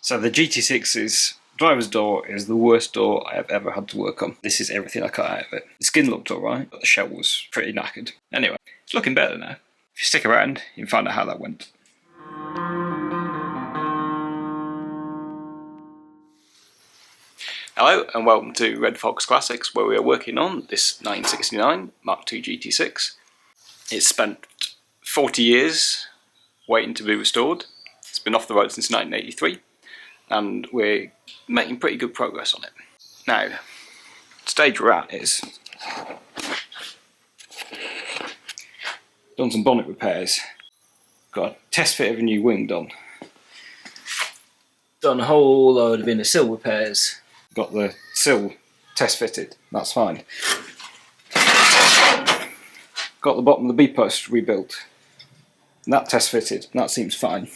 So the GT6's driver's door is the worst door I have ever had to work on. This is everything I cut out of it. The skin looked alright, but the shell was pretty knackered. Anyway, it's looking better now. If you stick around, you can find out how that went. Hello and welcome to Red Fox Classics, where we are working on this 1969 Mk2 GT6. It's spent 40 years waiting to be restored. It's been off the road since 1983 and we're making pretty good progress on it. Now, the stage we're at is done some bonnet repairs, got a test fit of a new wing done a whole load of inner sill repairs, got the sill test fitted, that's fine. Got the bottom of the B-post rebuilt, and that test fitted, that seems fine.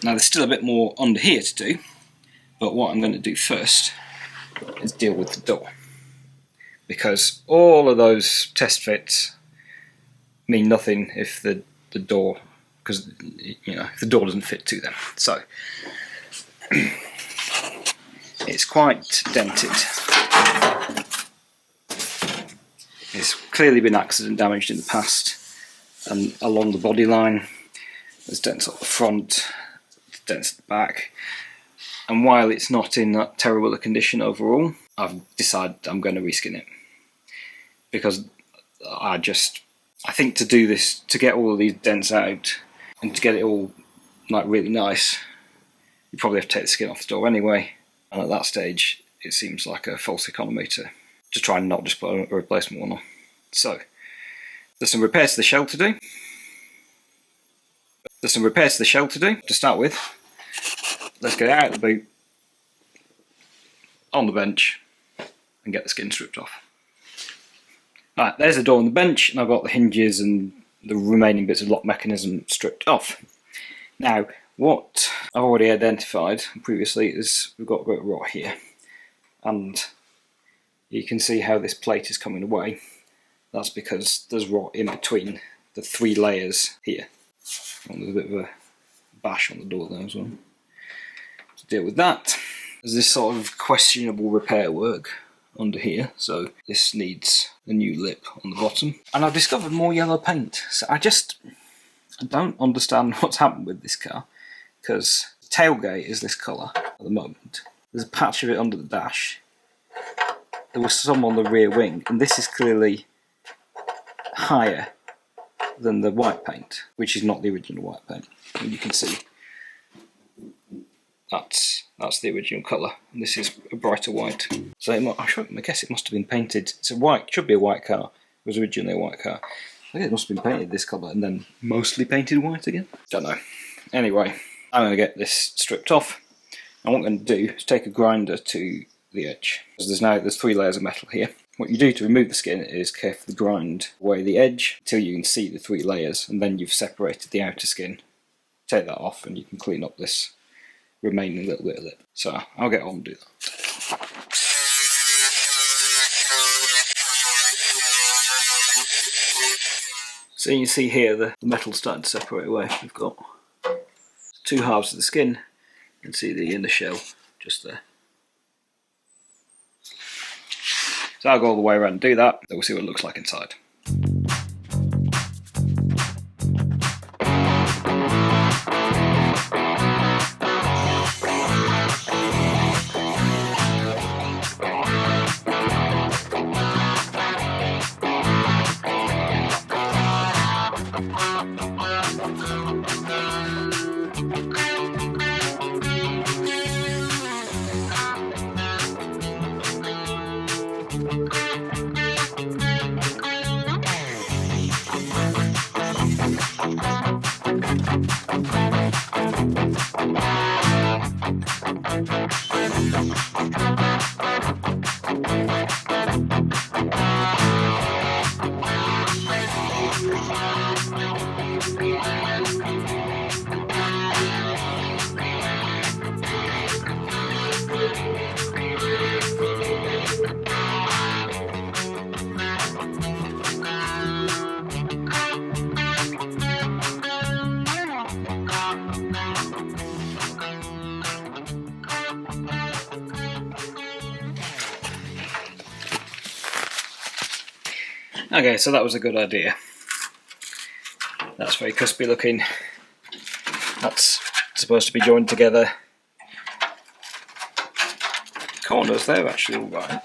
Now there's still a bit more under here to do, but what I'm going to do first is deal with the door. Because all of those test fits mean nothing if the door, because you know, if the door doesn't fit to them. So it's quite dented. It's clearly been accident damaged in the past, and along the body line there's dents at the front, dents at the back, and while it's not in that terrible a condition overall, I've decided I'm going to reskin it, because I think to do this, to get all of these dents out and to get it all like really nice, you probably have to take the skin off the door anyway, and at that stage it seems like a false economy to try and not just put a replacement one on. So there's some repairs to the shell to do. To start with, let's get it out of the boot, on the bench, and get the skin stripped off. Right, there's the door on the bench, and I've got the hinges and the remaining bits of lock mechanism stripped off. Now, what I've already identified previously is we've got a bit of rot here, and you can see how this plate is coming away. That's because there's rot in between the three layers here. And there's a bit of a bash on the door there as well. To deal with that, there's this sort of questionable repair work under here, so this needs a new lip on the bottom. And I've discovered more yellow paint, so I don't understand what's happened with this car, because the tailgate is this colour at the moment. There's a patch of it under the dash. There was some on the rear wing, and this is clearly higher than the white paint, which is not the original white paint. And you can see that's the original colour, and this is a brighter white. So I guess it must have been painted. It's a white, should be a white car. It was originally a white car. I think it must have been painted this colour and then mostly painted white again. Don't know. Anyway, I'm going to get this stripped off, and what I'm going to do is take a grinder to the edge. Because there's three layers of metal here. What you do to remove the skin is carefully grind away the edge until you can see the three layers, and then you've separated the outer skin. Take that off and you can clean up this remaining little bit of it. So I'll get on and do that. So you can see here the metal's starting to separate away. We've got two halves of the skin. You can see the inner shell just there. So I'll go all the way around and do that, then we'll see what it looks like inside. Okay, so that was a good idea. That's very crispy looking. That's supposed to be joined together. Corners, they're actually alright.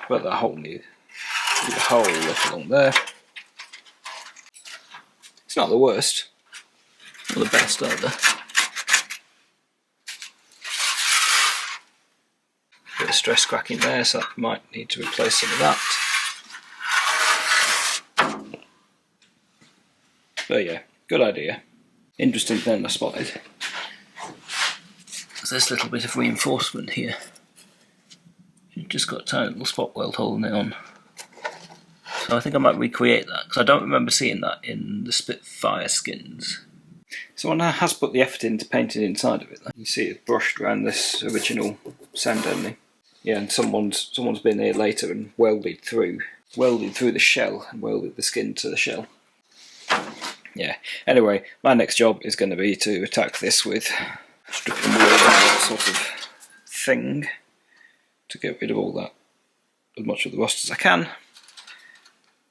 But that hole needs a hole left along there. It's not the worst. Not the best either. Bit of stress cracking there, so I might need to replace some of that. But yeah, good idea. Interesting thing I spotted. There's this little bit of reinforcement here. You've just got a tiny little spot weld holding it on. So I think I might recreate that, because I don't remember seeing that in the Spitfire skins. Someone has put the effort into painting inside of it. You see it brushed around this original sand only. Yeah, and someone's been here later and welded through the shell and welded the skin to the shell. Yeah. Anyway, my next job is going to be to attack this with stripping wood and that sort of thing to get rid of all that, as much of the rust as I can,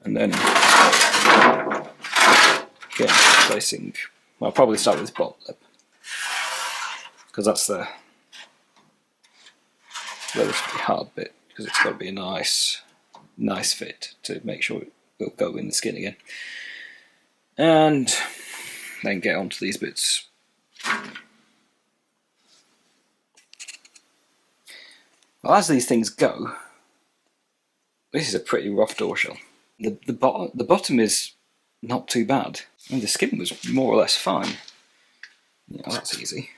and then get replacing. Well, I'll probably start with this bottom lip because that's the relatively hard bit, because it's got to be a nice fit to make sure it will go in the skin again. And then get onto these bits. Well, as these things go, this is a pretty rough door shell. The bottom is not too bad, and the skin was more or less fine. Yeah, that's easy.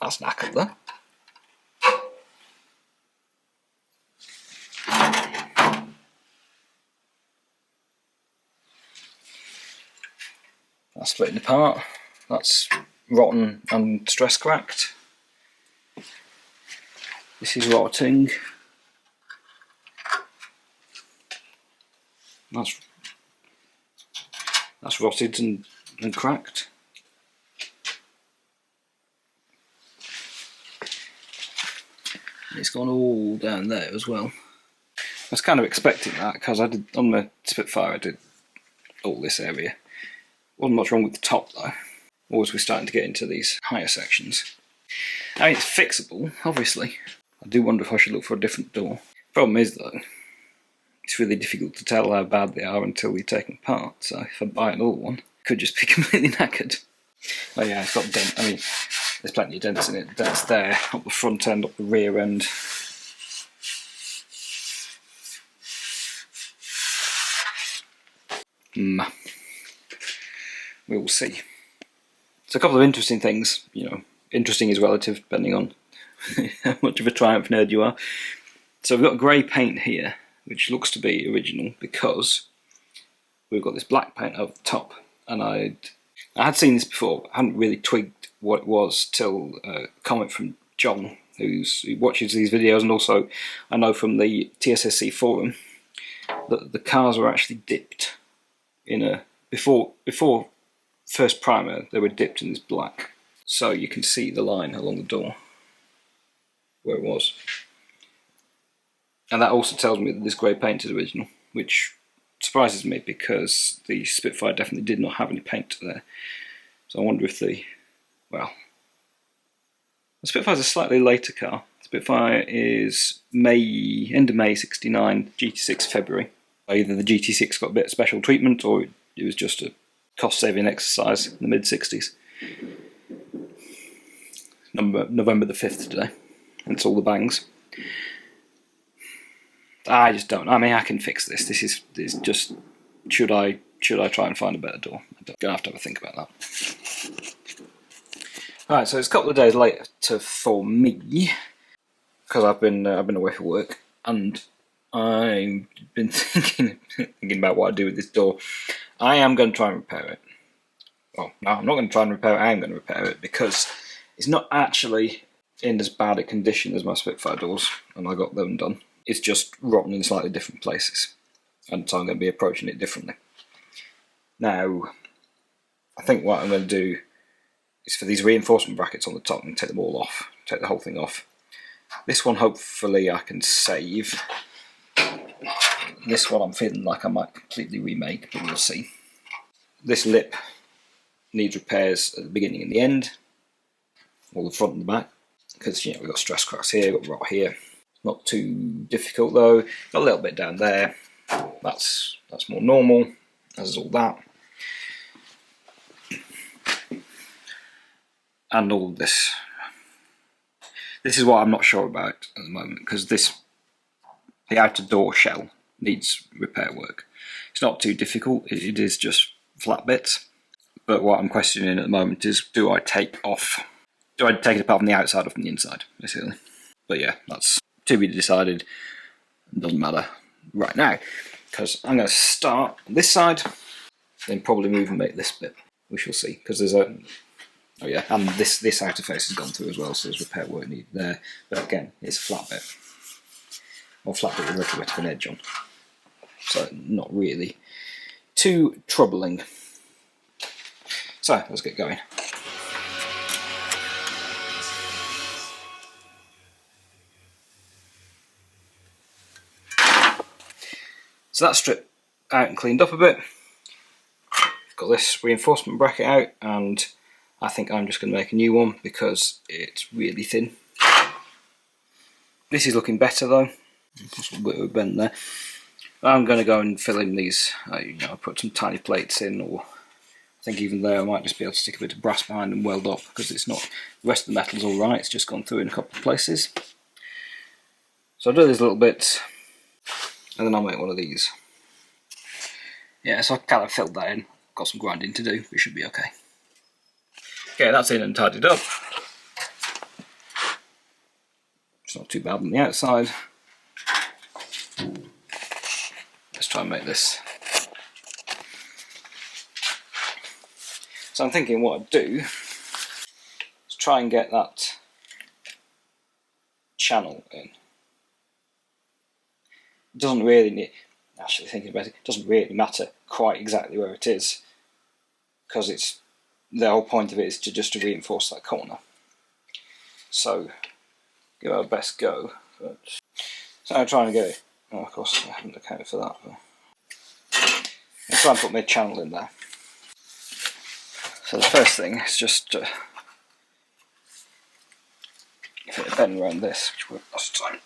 That's knackered though. That's splitting apart. That's rotten and stress cracked. This is rotting. That's rotted and cracked. And it's gone all down there as well. I was kind of expecting that, because I did on the Spitfire. I did all this area. Wasn't much wrong with the top though. Or as we're starting to get into these higher sections. I mean, it's fixable, obviously. I do wonder if I should look for a different door. Problem is though, it's really difficult to tell how bad they are until you take them apart. So if I buy another one, it could just be completely knackered. Oh yeah, it's got dent. I mean, there's plenty of dents in it. Dents there, up the front end, up the rear end. We will see. So a couple of interesting things, you know, interesting is relative depending on how much of a Triumph nerd you are. So we've got grey paint here, which looks to be original because we've got this black paint over the top. And I had seen this before, I hadn't really twigged what it was till a comment from John, who watches these videos, and also I know from the TSSC forum that the cars were actually dipped in a before first primer, they were dipped in this black, so you can see the line along the door where it was. And that also tells me that this grey paint is original, which surprises me because the Spitfire definitely did not have any paint there. So I wonder if the Spitfire's a slightly later car. Spitfire is end of May 69, GT6 February. Either the GT6 got a bit of special treatment, or it was just a cost-saving exercise in the mid-60s. November the 5th today. And it's all the bangs. I just don't. I mean, I can fix this. This is just. Should I try and find a better door? I'm gonna have to have a think about that. Alright, so it's a couple of days later for me, because I've been away for work, and I've been thinking about what I do with this door. I am going to try and repair it. Well, no, I'm not going to try and repair it. I am going to repair it because it's not actually in as bad a condition as my Spitfire doors, and I got them done. It's just rotten in slightly different places, and so I'm going to be approaching it differently. Now, I think what I'm going to do is for these reinforcement brackets on the top, and take them all off, take the whole thing off, This one hopefully I can save. This one I'm feeling like I might completely remake, but we'll see. This lip needs repairs at the beginning and the end, or the front and the back, because we've got stress cracks here, we've got rot here. Not too difficult though. Got a little bit down there. That's more normal, as is all that. And all this. This is what I'm not sure about at the moment, because the outer door shell needs repair work. It's not too difficult, it is just flat bits. But what I'm questioning at the moment is, do I take it apart from the outside or from the inside, basically. But yeah, that's to be decided. It doesn't matter right now, because I'm going to start on this side, then probably move and make this bit. We shall see, because there's a... Oh yeah, and this outer face has gone through as well, so there's repair work needed there. But again, it's a flat bit. Or flat bit with a little bit of an edge on. So not really too troubling. So let's get going. So that's stripped out and cleaned up a bit. Got this reinforcement bracket out, and I think I'm just going to make a new one because it's really thin. This is looking better though. Just a bit of a bend there. I'm going to go and fill in these. I put some tiny plates in, or I think even there I might just be able to stick a bit of brass behind and weld up, because it's not. The rest of the metal's all right. It's just gone through in a couple of places. So I'll do these little bits, and then I'll make one of these. Yeah, so I kind of filled that in. Got some grinding to do. We should be okay. Okay, that's in and tidied up. It's not too bad on the outside. Let's try and make this. So I'm thinking what I'd do is try and get that channel in. It doesn't really need, actually thinking about it, doesn't really matter quite exactly where it is, because it's the whole point of it is to reinforce that corner. So give it our best go. But, so I'm trying to get it. Oh, of course I haven't accounted for that. But I'll try and put my channel in there. So the first thing is just give it a bend around this, which worked last time.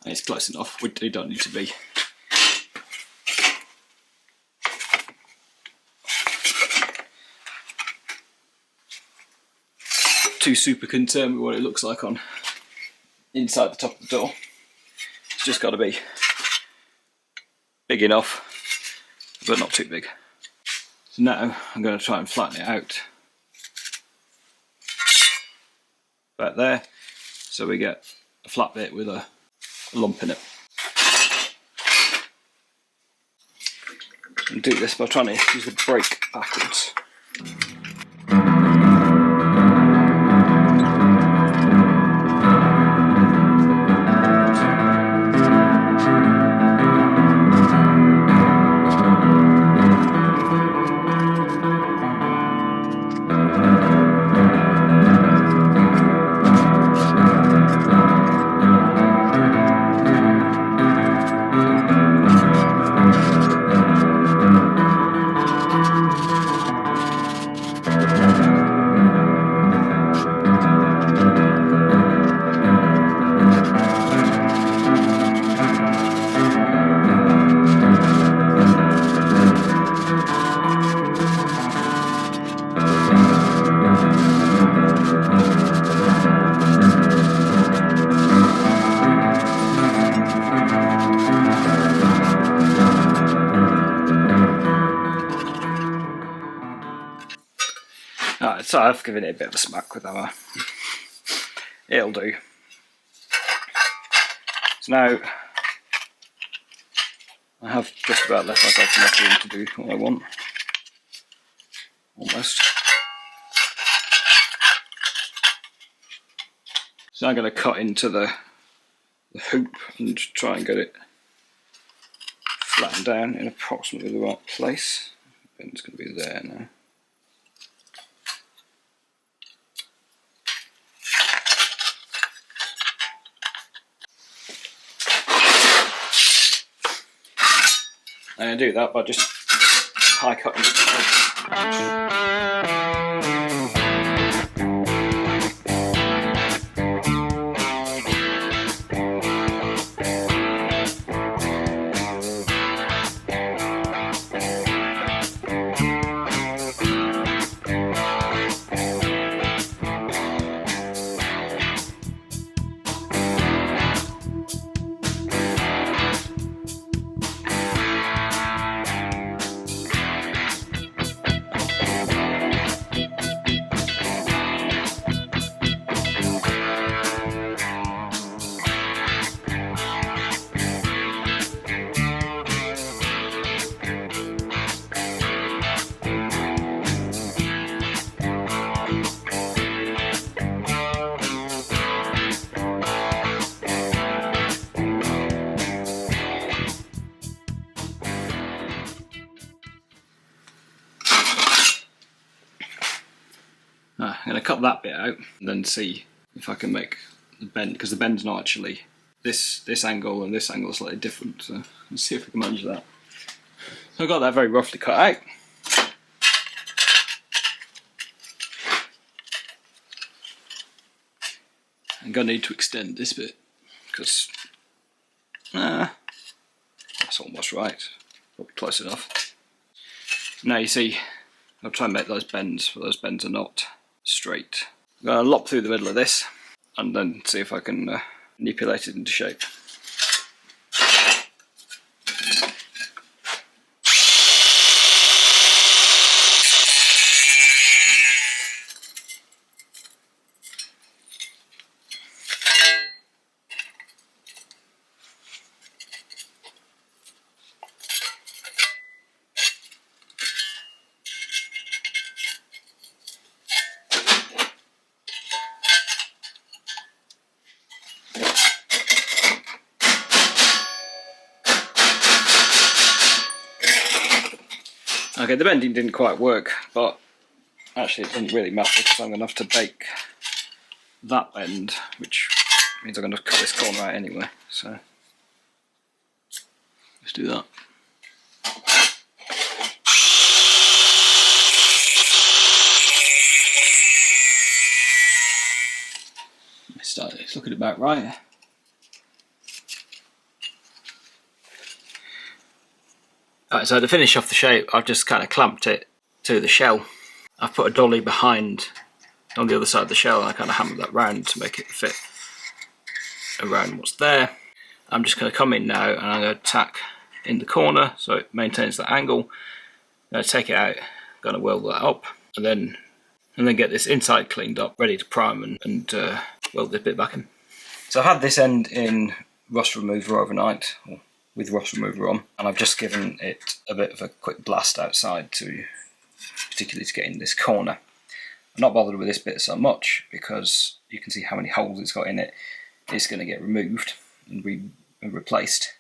It's close enough, we don't need to be too super concerned with what it looks like on inside the top of the door. It's just got to be big enough, but not too big. So now I'm going to try and flatten it out back there, so we get a flat bit with a lump in it. And do this by trying to use the brake backwards. Alright, so I've given it a bit of a smack with hammer. It'll do. So now I have just about left myself enough room to do what I want. Almost. So I'm going to cut into the hoop and try and get it flatten down in approximately the right place. The bend's going to be there now. And I do that by just high cutting it. I'm going to cut that bit out and then see if I can make the bend, because the bend's not actually this angle and this angle is slightly different, so let's see if we can manage that. So I've got that very roughly cut out. I'm going to need to extend this bit because that's almost right, probably close enough. Now you see, I'll try and make those bends, but those bends are not straight. I'm going to lop through the middle of this and then see if I can manipulate it into shape. Okay, the bending didn't quite work, but actually it didn't really matter because I'm going to have to bake that bend, which means I'm going to cut this corner out anyway, so let's do that. It's looking about right. Alright, so to finish off the shape, I've just kind of clamped it to the shell. I've put a dolly behind on the other side of the shell and I kind of hammered that round to make it fit around what's there. I'm just going to come in now and I'm going to tack in the corner so it maintains that angle. I'm going to take it out, going to weld that up, and then get this inside cleaned up, ready to prime and weld this bit back in. So I've had this end in rust remover overnight, or with rust remover on, and I've just given it a bit of a quick blast outside particularly to get in this corner. I'm not bothered with this bit so much because you can see how many holes it's got in it. It's going to get removed and replaced,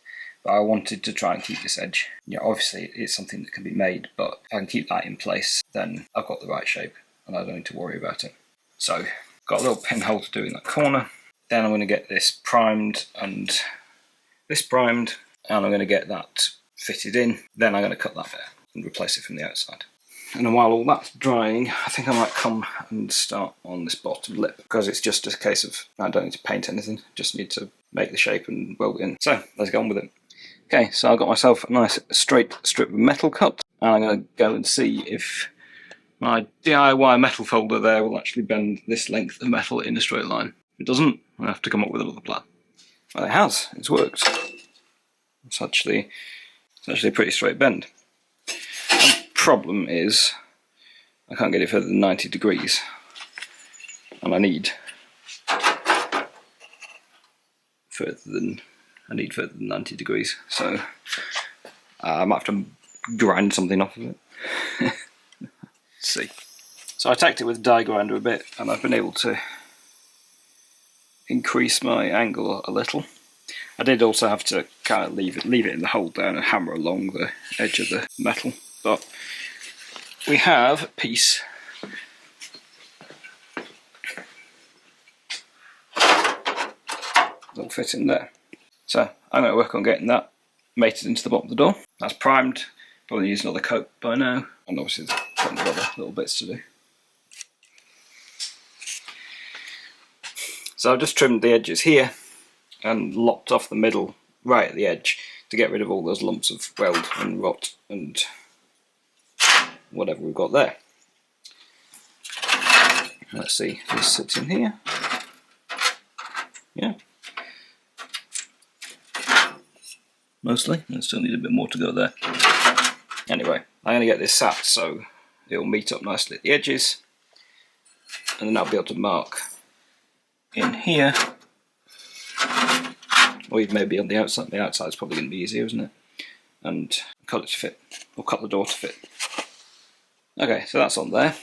but I wanted to try and keep this edge. Yeah, obviously it's something that can be made, but if I can keep that in place, then I've got the right shape and I don't need to worry about it. So, got a little pinhole to do in that corner. Then I'm going to get this primed and this primed, and I'm going to get that fitted in. Then I'm going to cut that bit and replace it from the outside. And while all that's drying, I think I might come and start on this bottom lip, because it's just a case of, I don't need to paint anything, just need to make the shape and weld it in. So, let's get on with it. Okay, so I've got myself a nice straight strip of metal cut, and I'm going to go and see if my DIY metal folder there will actually bend this length of metal in a straight line. If it doesn't, I'll have to come up with another plan. Well, it has, it's worked. It's actually a pretty straight bend. The problem is I can't get it further than 90 degrees, and I need further than 90 degrees, so I might have to grind something off of it. Let's see. So I tacked it with a die grinder a bit, and I've been able to increase my angle a little. I did also have to kind of leave it in the hole down and hammer along the edge of the metal, but we have a piece that'll fit in there. So I'm going to work on getting that mated into the bottom of the door. That's primed, probably use another coat by now, and obviously there's plenty of other little bits to do. So I've just trimmed the edges here and lopped off the middle right at the edge to get rid of all those lumps of weld and rot and whatever we've got there. Let's see if this sits in here. Yeah. Mostly. I still need a bit more to go there. Anyway, I'm going to get this sat so it'll meet up nicely at the edges, and then I'll be able to mark in here, or even maybe on the outside. The outside is probably going to be easier, isn't it? And cut it to fit, or cut the door to fit. Okay, so that's on there.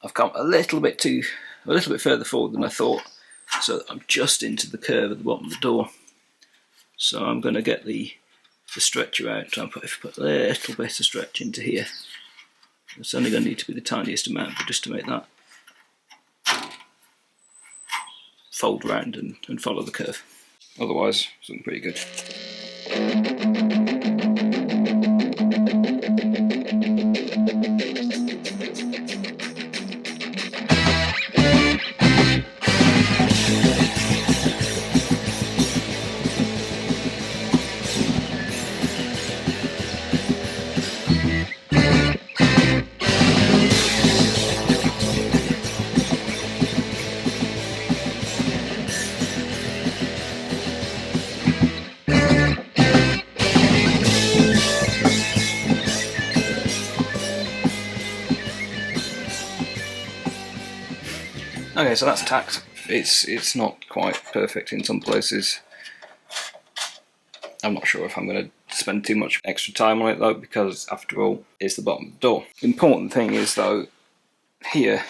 I've come a little bit further forward than I thought, so that I'm just into the curve at the bottom of the door. So I'm going to get the stretcher out, try and put a little bit of stretch into here. It's only going to need to be the tiniest amount, but just to make that fold round and follow the curve. Otherwise, it's looking pretty good. Okay, so that's tacked. It's not quite perfect in some places. I'm not sure if I'm going to spend too much extra time on it though, because after all, it's the bottom of the door. The important thing is though, here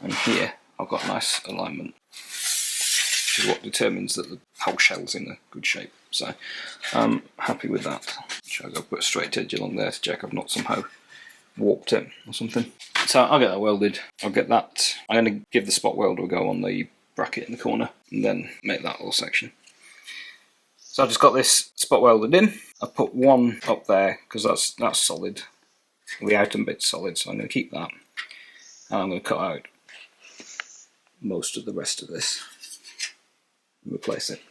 and here, I've got nice alignment, which is what determines that the whole shell's in a good shape. So I'm happy with that. I'll go put a straight edge along there to check I've not somehow warped it or something. So I'll get that welded. I'm going to give the spot welder a go on the bracket in the corner and then make that little section. So I've just got this spot welded in. I've put one up there because that's solid. The outer bit's solid, so I'm going to keep that. And I'm going to cut out most of the rest of this and replace it,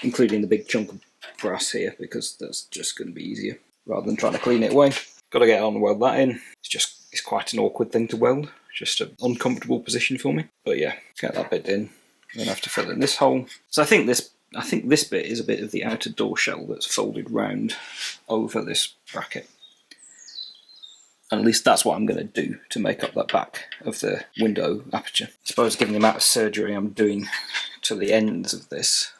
including the big chunk of brass here, because that's just going to be easier rather than trying to clean it away. Got to get on and weld that in. It's quite an awkward thing to weld, just an uncomfortable position for me. But yeah, get that bit in. Then I have to fill in this hole. So I think this bit is a bit of the outer door shell that's folded round over this bracket. And at least that's what I'm going to do to make up that back of the window aperture. I suppose given the amount of surgery I'm doing to the ends of this,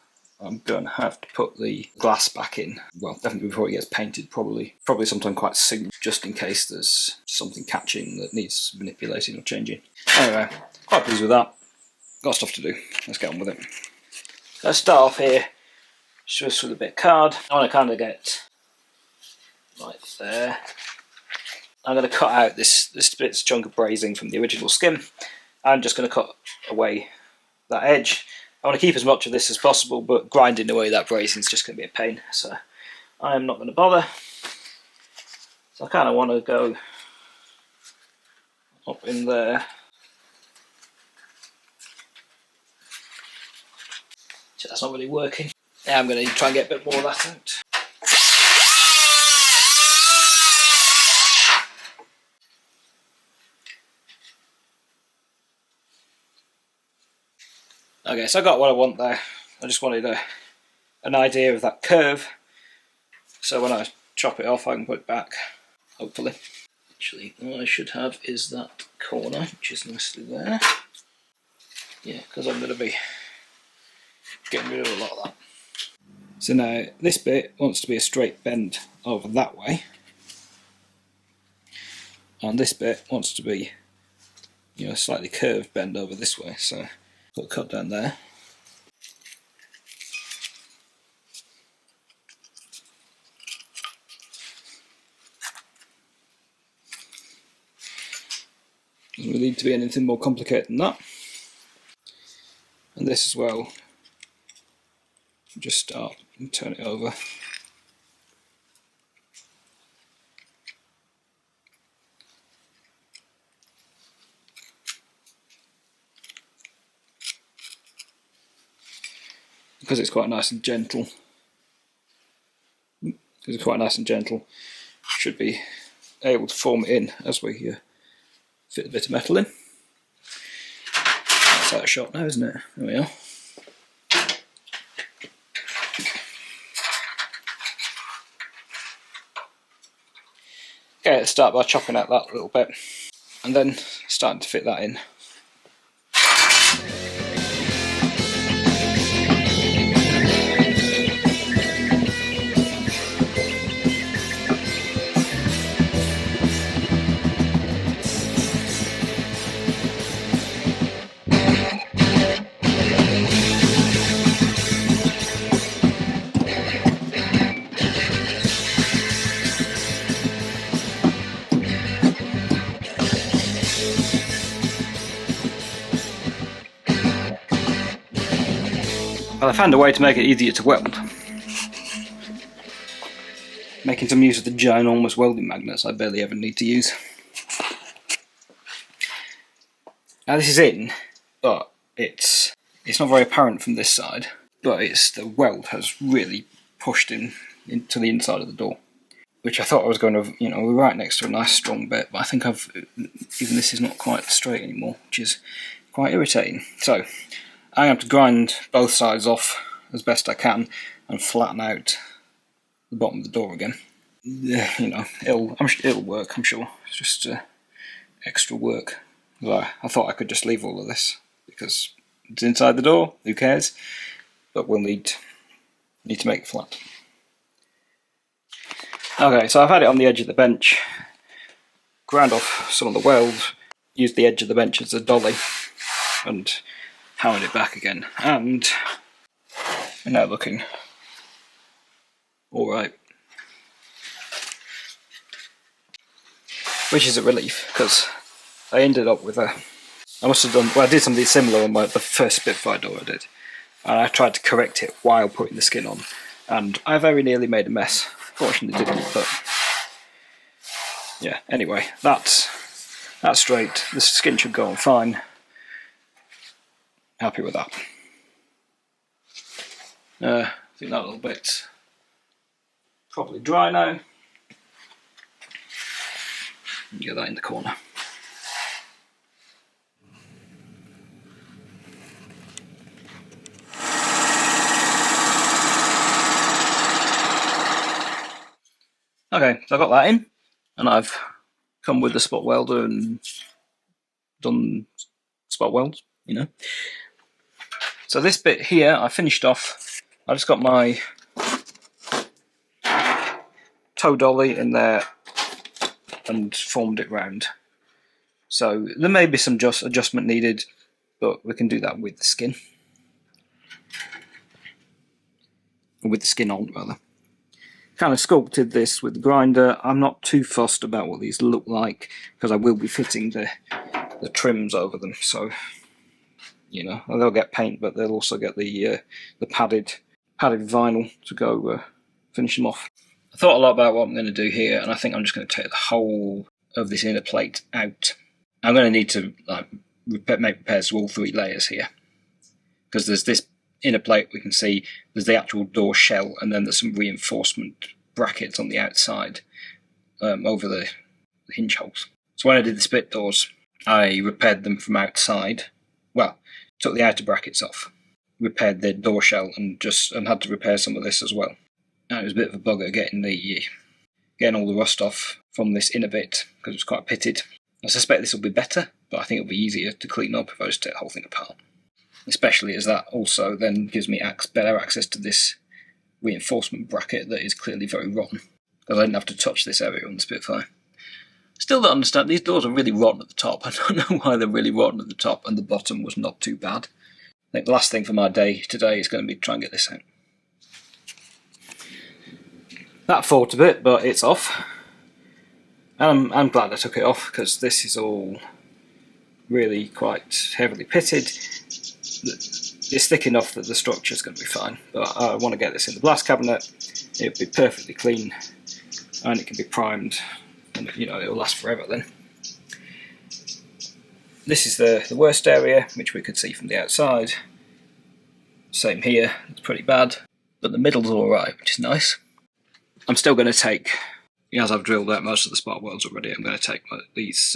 I'm going to have to put the glass back in. Well, definitely before it gets painted, probably sometime quite soon, just in case there's something catching that needs manipulating or changing. Anyway, quite pleased with that. Got stuff to do. Let's get on with it. Let's start off here just with a bit of card. I want to kind of get right there. I'm going to cut out this chunk of brazing from the original skim. I'm just going to cut away that edge. I want to keep as much of this as possible, but grinding away that brazing is just going to be a pain, so I'm not going to bother. So I kind of want to go up in there. That's not really working. Yeah, I'm going to try and get a bit more of that out. Okay, so I got what I want there. I just wanted an idea of that curve, so when I chop it off I can put it back, hopefully. Actually, what I should have is that corner, which is nicely there. Yeah, because I'm going to be getting rid of a lot of that. So now this bit wants to be a straight bend over that way, and this bit wants to be, you know, a slightly curved bend over this way. So put a cut down there. Doesn't really need to be anything more complicated than that. And this as well, just start and turn it over. Because it's quite nice and gentle. Should be able to form it in as we fit a bit of metal in. That's out of shot now, isn't it? There we are. Okay, let's start by chopping out that little bit and then starting to fit that in. Well, I found a way to make it easier to weld. Making some use of the ginormous welding magnets I barely ever need to use. Now this is in, but it's not very apparent from this side, but the weld has really pushed into the inside of the door, which I thought I was going to, we're right next to a nice strong bit, but I think even this is not quite straight anymore, which is quite irritating. So I have to grind both sides off as best I can and flatten out the bottom of the door again. It'll work, I'm sure. It's just extra work. I thought I could just leave all of this because it's inside the door. Who cares? But we'll need to make it flat. Okay, so I've had it on the edge of the bench. Ground off some of the weld. Used the edge of the bench as a dolly and hammered it back again, and we're now looking alright. Which is a relief, because I ended up with I did something similar on the first Spitfire door I did, and I tried to correct it while putting the skin on, and I very nearly made a mess. Fortunately didn't, but yeah, anyway, that's straight. The skin should go on fine. Happy with that. I think that little bit's probably dry now. Get that in the corner. Okay, so I got that in, and I've come with the spot welder and done spot welds, So this bit here, I finished off. I just got my toe dolly in there and formed it round. So there may be some adjustment needed, but we can do that with the skin. With the skin on, rather. Kind of sculpted this with the grinder. I'm not too fussed about what these look like because I will be fitting the trims over them. So, they'll get paint, but they'll also get the padded vinyl to go finish them off. I thought a lot about what I'm going to do here, and I think I'm just going to take the whole of this inner plate out. I'm going to need to make repairs to all three layers here, because there's this inner plate we can see, there's the actual door shell, and then there's some reinforcement brackets on the outside over the hinge holes. So when I did the split doors, I repaired them from outside. Well, took the outer brackets off, repaired the door shell, and had to repair some of this as well. And it was a bit of a bugger getting all the rust off from this inner bit because it was quite pitted. I suspect this will be better, but I think it'll be easier to clean up if I just take the whole thing apart. Especially as that also then gives me better access to this reinforcement bracket that is clearly very rotten, because I didn't have to touch this area on the Spitfire. Still don't understand, these doors are really rotten at the top. I don't know why they're really rotten at the top, and the bottom was not too bad. I think the last thing for my day today is going to be to try and get this out. That fought a bit, but it's off. And I'm glad I took it off, because this is all really quite heavily pitted. It's thick enough that the structure's going to be fine, but I want to get this in the blast cabinet. It'll be perfectly clean and it can be primed, and it'll last forever then. This is the worst area, which we could see from the outside. Same here, it's pretty bad, but the middle's alright, which is nice. I'm still going to take, as I've drilled out most of the spark welds already, I'm going to take these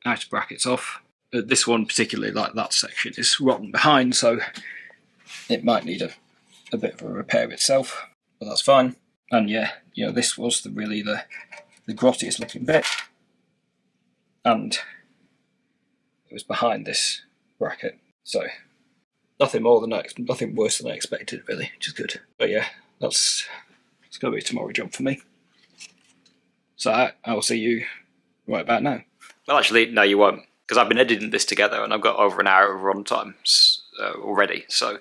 outer brackets off. This one particularly, like that section, is rotten behind, so it might need a bit of a repair itself, but that's fine. And yeah, this was really the grottiest looking bit, and it was behind this bracket, so nothing worse than I expected, really, which is good. But yeah, it's going to be a tomorrow job for me. So I'll see you right about now. Well, actually, no, you won't, because I've been editing this together and I've got over an hour of runtime already. So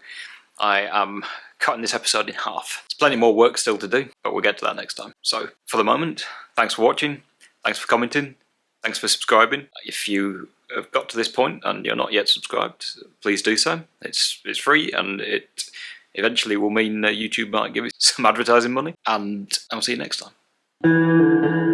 I am cutting this episode in half. There's plenty more work still to do, but we'll get to that next time. So for the moment, thanks for watching, thanks for commenting, thanks for subscribing. If you have got to this point and you're not yet subscribed, please do so. It's free, and it eventually will mean YouTube might give us some advertising money, and I'll see you next time.